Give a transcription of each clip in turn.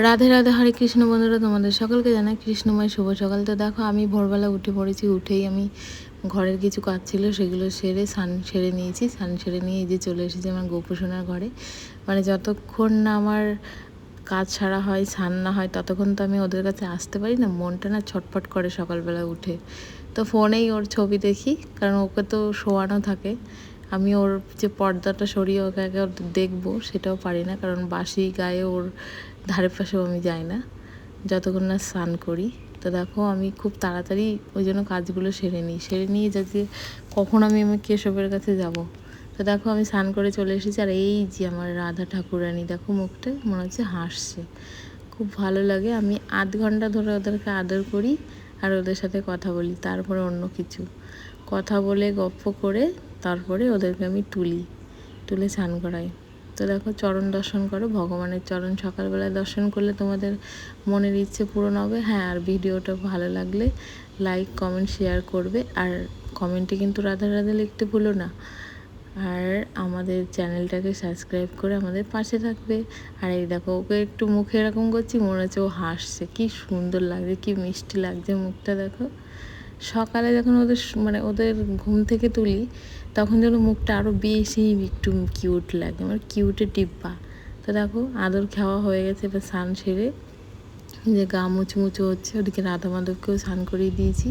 রাধে রাধে, হরে কৃষ্ণ বন্ধুরা, তোমাদের সকলকে জানাই কৃষ্ণময় শুভ সকাল। তো দেখো আমি ভোরবেলা উঠে পড়েছি। উঠেই আমি ঘরের কিছু কাজ ছিল সেগুলো সেরে স্নান সেরে নিয়েছি। স্নান সেরে নিয়ে এই যে চলে এসেছি আমার গোপুসোনার ঘরে। মানে যতক্ষণ না আমার কাজ সারা হয়, স্নান না হয়, ততক্ষণ তো আমি ওদের কাছে আসতে পারি না। মনটা না ছটফট করে সকালবেলা উঠে। তো ফোনেই ওর ছবি দেখি, কারণ ওকে তো শোয়ানো থাকে। আমি ওর যে পর্দাটা সরিয়ে ওকে আগে দেখবো সেটাও পারি না, কারণ বাসি গায়ে ওর ধারে পাশেও আমি যাই না যতক্ষণ না স্নান করি। তো দেখো আমি খুব তাড়াতাড়ি ওই জন্য কাজগুলো সেরে নিয়ে যাতে কখন আমি কেশবের কাছে যাব। তো দেখো আমি স্নান করে চলে এসেছি, আর এই যে আমার রাধা ঠাকুরানি দেখো মুখটা মনে হচ্ছে হাসছে, খুব ভালো লাগে। আমি আধ ঘন্টা ধরে ওদেরকে আদর করি আর ওদের সাথে কথা বলি, তারপরে অন্য কিছু কথা বলে গপ্প করে তারপরে ওদেরকে আমি তুলে স্নান করাই। তো দেখো চরণ দর্শন করো, ভগবানের চরণ সকালবেলায় দর্শন করলে তোমাদের মনের ইচ্ছে পূরণ হবে। হ্যাঁ, আর ভিডিওটা ভালো লাগলে লাইক কমেন্ট শেয়ার করবে, আর কমেন্টে কিন্তু রাধা রাধা লিখতে ভুলো না। আর আমাদের চ্যানেলটাকে সাবস্ক্রাইব করে আমাদের পাশে থাকবে। আর এই দেখো ওকে একটু মুখে এরকম করছি, মনে হচ্ছে ও হাসছে, কি সুন্দর লাগছে, কি মিষ্টি লাগছে মুখটা দেখো। সকালে যখন ওদের ঘুম থেকে তুলি তখন যেন মুখটা আরও বেশি একটু কিউট লাগে, আমার কিউটের ডিব্বা। তো দেখো আদর খাওয়া হয়ে গেছে, এবার স্নান সেরে যে গা মুচুমুচু হচ্ছে, ওদিকে রাধা মাধবকেও স্নান করিয়ে দিয়েছি,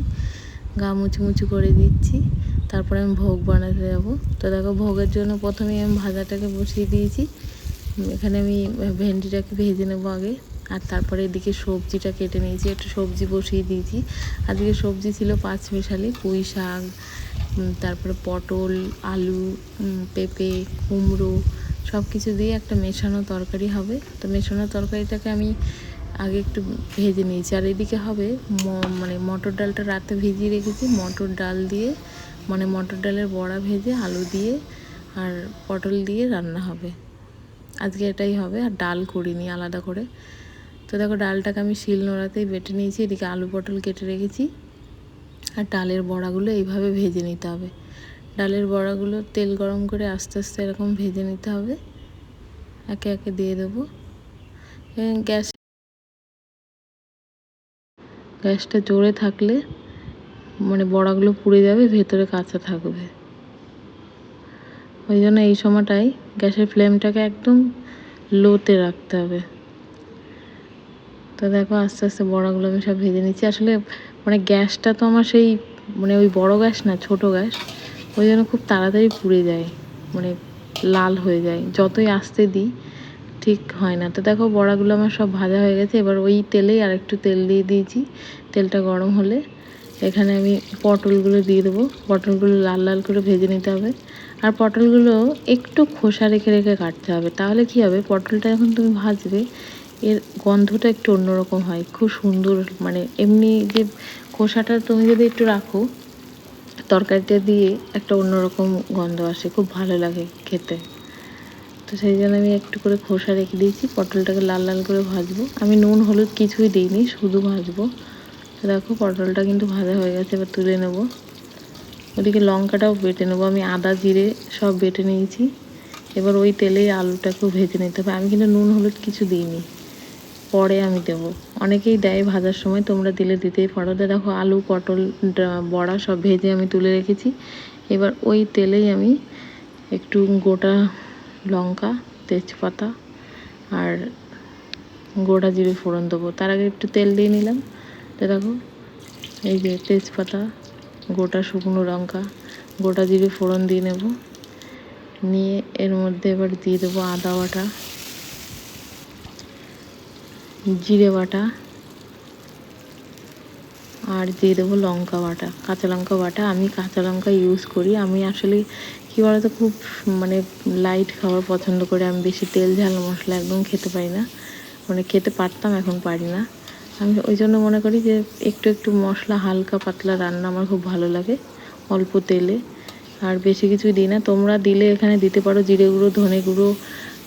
গা মুচুমুচু করে দিচ্ছি। তারপরে আমি ভোগ বানাতে যাবো। তো দেখো ভোগের জন্য প্রথমেই আমি ভাজাটাকে বসিয়ে দিয়েছি। এখানে আমি ভেন্ডিটাকে ভেজে নেবো আগে, আর তারপরে এদিকে সবজিটা কেটে নিয়েছি, একটু সবজি বসিয়ে দিয়েছি। আজকে সবজি ছিল পাঁচ মিশালি, পুঁই শাক, তারপরে পটল, আলু, পেঁপে, কুমড়ো সব কিছু দিয়ে একটা মেশানো তরকারি হবে। তো মেশানো তরকারিটাকে আমি আগে একটু ভেজে নিয়েছি। আর এদিকে হবে মটর ডালটা রাতে ভিজিয়ে রেখেছি, মটর ডাল দিয়ে মটর ডালের বড়া ভেজে আলু দিয়ে আর পটল দিয়ে রান্না হবে আজকে, এটাই হবে। আর ডাল করিনি আলাদা করে। তো দেখো ডালটাকে আমি শিলনোড়াতেই বেটে নিয়েছি, এদিকে আলু পটল কেটে রেখেছি। আর ডালের বড়াগুলো এইভাবে ভেজে নিতে হবে। ডালের বড়াগুলো তেল গরম করে আস্তে আস্তে এরকম ভেজে নিতে হবে, একে একে দিয়ে দেবো। গ্যাসটা জোরে থাকলে বড়াগুলো পুড়ে যাবে, ভেতরে কাঁচা থাকবে। ওই জন্য এই সময়টাই গ্যাসের ফ্লেমটাকে একদম লোতে রাখতে হবে। তো দেখো আস্তে আস্তে বড়াগুলো আমি সব ভেজে নিচ্ছি। আসলে গ্যাসটা তো আমার সেই ওই বড় গ্যাস না, ছোট গ্যাস, ওই জন্য খুব তাড়াতাড়ি পুড়ে যায়, লাল হয়ে যায়, যতই আস্তে দিই ঠিক হয় না। তো দেখো বড়াগুলো আমার সব ভাজা হয়ে গেছে। এবার ওই তেলেই আর একটু তেল দিয়ে দিয়েছি। তেলটা গরম হলে এখানে আমি পটলগুলো দিয়ে দেবো। পটলগুলো লাল লাল করে ভেজে নিতে হবে। আর পটলগুলো একটু খোসা রেখে রেখে কাটতে হবে, তাহলে কি হবে, পটলটা যখন তুমি ভাজবে এর গন্ধটা একটু অন্যরকম হয়, খুব সুন্দর। এমনি যে খোসাটা তুমি যদি একটু রাখো তরকারিটা দিয়ে, একটা অন্যরকম গন্ধ আসে, খুব ভালো লাগে খেতে। তো সেই জন্য আমি একটু করে খোসা রেখে দিয়েছি। পটলটাকে লাল লাল করে ভাজবো। আমি নুন হলুদ কিছুই দিইনি, শুধু ভাজবো। তো দেখো পটলটা কিন্তু ভাজা হয়ে গেছে, এবার তুলে নেব। ওদিকে লঙ্কাটাও বেটে নেবো, আমি আদা জিরে সব বেটে নিয়েছি। এবার ওই তেলেই আলুটাকেও ভেজে নিতে হবে। আমি কিন্তু নুন হলুদ কিছু দিইনি, পরে আমি দেবো। অনেকেই দেয় ভাজার সময়, তোমরা দিতেই পারো। দেখো আলু পটল বড়া সব ভেজে আমি তুলে রেখেছি। এবার ওই তেলেই আমি একটু গোটা লঙ্কা, তেজপাতা আর গোটা জিরে ফোড়ন দেবো। তার আগে একটু তেল দিয়ে নিলাম। তো দেখো এই যে তেজপাতা, গোটা শুকনো লঙ্কা, গোটা জিরে ফোড়ন দিয়ে নেব। নিয়ে এর মধ্যে এবার দিয়ে দেবো আদা বাটা, জিরে বাটা, আর দিয়ে দেবো লঙ্কা বাটা, কাঁচা লঙ্কা বাটা। আমি কাঁচা লঙ্কা ইউজ করি। আমি আসলে কী বলতো, খুব লাইট খাবার পছন্দ করি। আমি বেশি তেল ঝাল মশলা একদম খেতে পারি না, খেতে পারতাম, এখন পারি না। আমি ওই জন্য মনে করি যে একটু একটু মশলা, হালকা পাতলা রান্না আমার খুব ভালো লাগে, অল্প তেলে। আর বেশি কিছুই দিই না। তোমরা দিলে এখানে দিতে পারো জিরে গুঁড়ো, ধনে গুঁড়ো,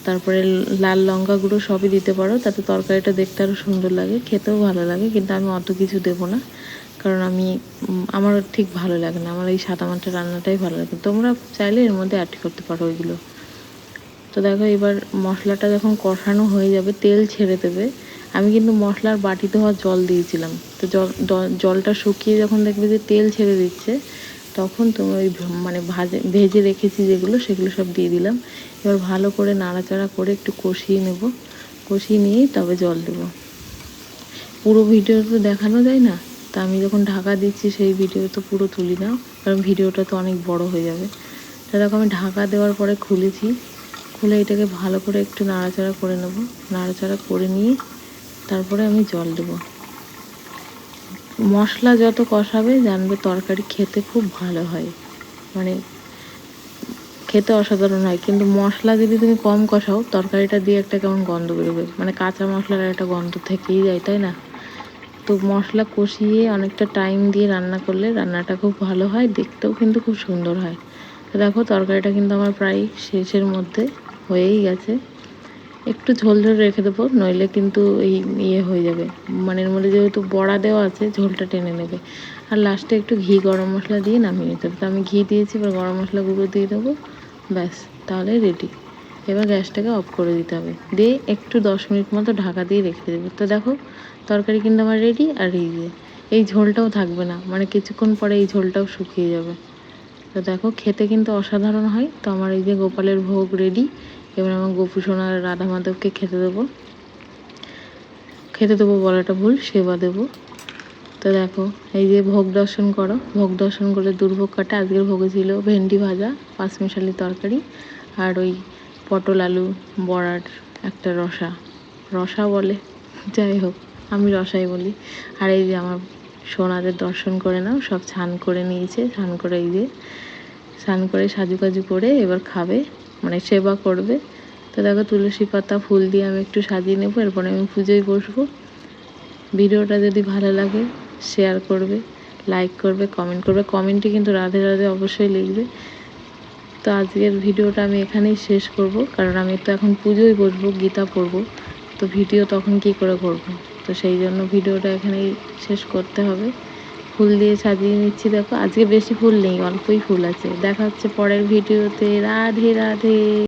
তারপরে লাল লঙ্কা গুঁড়ো সবই দিতে পারো, তাতে তরকারিটা দেখতে আরও সুন্দর লাগে, খেতেও ভালো লাগে। কিন্তু আমি অত কিছু দেবো না, কারণ আমার ঠিক ভালো লাগে না। আমার এই সাদা মাছের রান্নাটাই ভালো লাগে। তোমরা চাইলে এর মধ্যে অ্যাড করতে পারো ওইগুলো। তো দেখো এবার মশলাটা যখন কষানো হয়ে যাবে, তেল ছেড়ে দেবে, আমি কিন্তু মশলার বাটিতে হওয়া জল দিয়েছিলাম। তো জলটা শুকিয়ে যখন দেখবে যে তেল ছেড়ে দিচ্ছে, তখন তুমি ওই মানে ভেজে রেখেছি যেগুলো, সেগুলো সব দিয়ে দিলাম। এবার ভালো করে নাড়াচাড়া করে একটু কষিয়ে নেব। কষিয়ে নিয়েই তবে জল দেবো। পুরো ভিডিও তো দেখানো যায় না, তা আমি যখন ঢাকা দিচ্ছি সেই ভিডিও তো পুরো তুলি না, কারণ ভিডিওটা তো অনেক বড় হয়ে যাবে। তা দেখো আমি ঢাকা দেওয়ার পরে খুলেছি। খুলে এটাকে ভালো করে একটু নাড়াচাড়া করে নেব। নাড়াচাড়া করে নিয়ে তারপরে আমি জল দেব। মশলা যত কষাবে জানবে তরকারি খেতে খুব ভালো হয়, মানে খেতে অসাধারণ হয়। কিন্তু মশলা যদি তুমি কম কষাও, তরকারিটা দিয়ে একটা কেমন গন্ধ বেরোবে, মানে কাঁচা মশলার একটা গন্ধ থেকেই যায়, তাই না? তো মশলা কষিয়ে অনেকটা টাইম দিয়ে রান্না করলে রান্নাটা খুব ভালো হয়, দেখতেও কিন্তু খুব সুন্দর হয়। তো দেখো তরকারিটা কিন্তু আমার প্রায় শেষের মধ্যে হয়েই গেছে। একটু ঝোল ঝোল রেখে দেবো, নইলে কিন্তু এই ইয়ে হয়ে যাবে, মানে এর মধ্যে যেহেতু বড়া দেওয়া আছে ঝোলটা টেনে নেবে। আর লাস্টে একটু ঘি গরম মশলা দিয়ে নামিয়ে নিতে হবে। তো আমি ঘি দিয়েছি, এবার গরম মশলা গুঁড়ো দিয়ে দেবো, ব্যাস তাহলে রেডি। এবার গ্যাসটাকে অফ করে দিতে হবে, দিয়ে একটু 10 মিনিট মতো ঢাকা দিয়ে রেখে দেবে। তো দেখো তরকারি কিন্তু আমার রেডি। আর এই ঝোলটাও থাকবে না, মানে কিছুক্ষণ পরে এই ঝোলটাও শুকিয়ে যাবে। তো দেখো খেতে কিন্তু অসাধারণ হয়। তো আমার এই যে গোপালের ভোগ রেডি। এবার আমার গোপু সোনার রাধা মাধবকে খেতে দেবো বলাটা ভুল, সেবা দেবো। তো দেখো এই যে ভোগ দর্শন করো, ভোগ দর্শন করলে দুর্ভোগ কাটে। আজকের ভোগে ছিল ভেন্ডি ভাজা, পাঁচমিশালি তরকারি, আর ওই পটল আলু বড়ার একটা রসা, রসা বলে, যাই হোক আমি রসাই বলি। আর এই যে আমার সোনাদের দর্শন করে নাও, সব স্নান করে নিয়েছে, স্নান করে এই যে স্নান করে সাজুকাজু করে এবার খাবে, মানে সেবা করবে। তো দেখো তুলসী পাতা ফুল দিয়ে আমি একটু সাজিয়ে নেবো, এরপরে আমি পুজোয় বসবো। ভিডিওটা যদি ভালো লাগে শেয়ার করবে, লাইক করবে, কমেন্ট করবে। কমেন্টে কিন্তু রাধে রাধে অবশ্যই লিখবে। তো আজকের ভিডিওটা আমি এখানেই শেষ করব, কারণ আমি তো এখন পুজোয় বসবো, গীতা পড়বো। তো ভিডিও তখন কি করে করব, তো সেই জন্য ভিডিওটা এখানেই শেষ করতে হবে। ফুল দিয়ে সাজিয়ে নিচ্ছি। দেখো আজকে বেশি ফুল নেই, অল্পই ফুল আছে। দেখা হচ্ছে পরের ভিডিওতে। রাধে রাধে।